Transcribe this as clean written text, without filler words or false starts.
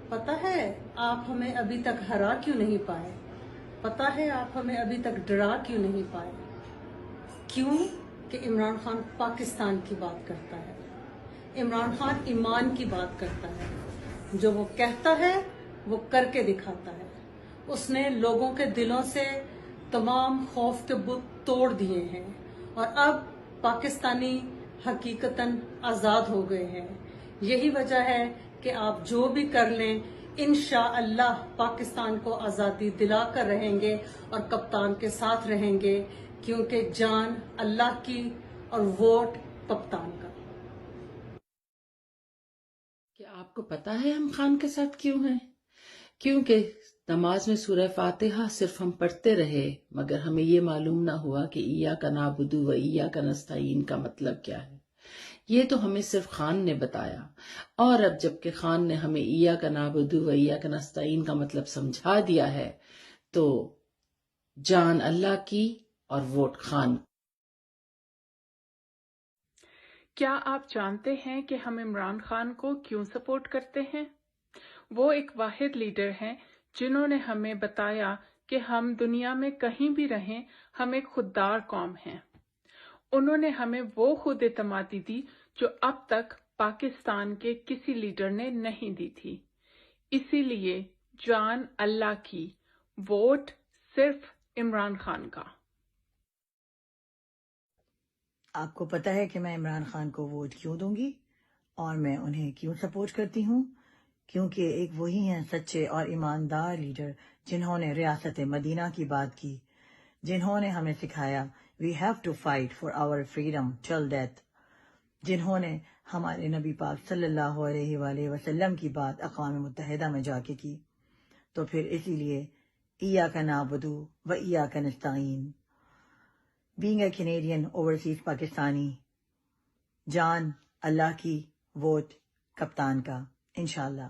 پتہ ہے آپ ہمیں ابھی تک ہرا کیوں نہیں پائے؟ پتہ ہے آپ ہمیں ابھی تک ڈرا کیوں نہیں پائے؟ کیوں کہ عمران خان پاکستان کی بات کرتا ہے، عمران خان ایمان کی بات کرتا ہے، جو وہ کہتا ہے وہ کر کے دکھاتا ہے۔ اس نے لوگوں کے دلوں سے تمام خوف کے بت توڑ دیے ہیں اور اب پاکستانی حقیقتاً آزاد ہو گئے ہیں۔ یہی وجہ ہے کہ آپ جو بھی کر لیں انشاءاللہ پاکستان کو آزادی دلا کر رہیں گے اور کپتان کے ساتھ رہیں گے، کیونکہ جان اللہ کی اور ووٹ کپتان کا۔ کیا آپ کو پتا ہے ہم خان کے ساتھ کیوں ہیں؟ کیونکہ نماز میں سورہ فاتحہ صرف ہم پڑھتے رہے مگر ہمیں یہ معلوم نہ ہوا کہ ایاک نعبد و ایاک نستعین کا مطلب کیا ہے۔ یہ تو ہمیں صرف خان نے بتایا، اور اب جبکہ خان نے ہمیں ایاک نعبد و ایاک نستعین کا مطلب سمجھا دیا ہے تو جان اللہ کی اور ووٹ خان۔ کیا آپ جانتے ہیں کہ ہم عمران خان کو کیوں سپورٹ کرتے ہیں؟ وہ ایک واحد لیڈر ہیں جنہوں نے ہمیں بتایا کہ ہم دنیا میں کہیں بھی رہیں، ہم ایک خوددار قوم ہیں۔ انہوں نے ہمیں وہ خود اعتمادی دی جو اب تک پاکستان کے کسی لیڈر نے نہیں دی تھی۔ اسی لیے جان اللہ کی، ووٹ صرف عمران خان کا۔ آپ کو پتہ ہے کہ میں عمران خان کو ووٹ کیوں دوں گی اور میں انہیں کیوں سپورٹ کرتی ہوں؟ کیونکہ ایک وہی ہیں سچے اور ایماندار لیڈر جنہوں نے ریاست مدینہ کی بات کی، جنہوں نے ہمیں سکھایا we have to fight for our freedom till death, جنہوں نے ہمارے نبی پاک صلی اللہ علیہ وآلہ وسلم کی بات اقوام متحدہ میں جا کے کی۔ تو پھر اسی لیے ایاک نعبد و ایاک نستعین، being a Canadian overseas Pakistani, جان اللہ کی، ووٹ کپتان کا، انشاءاللہ۔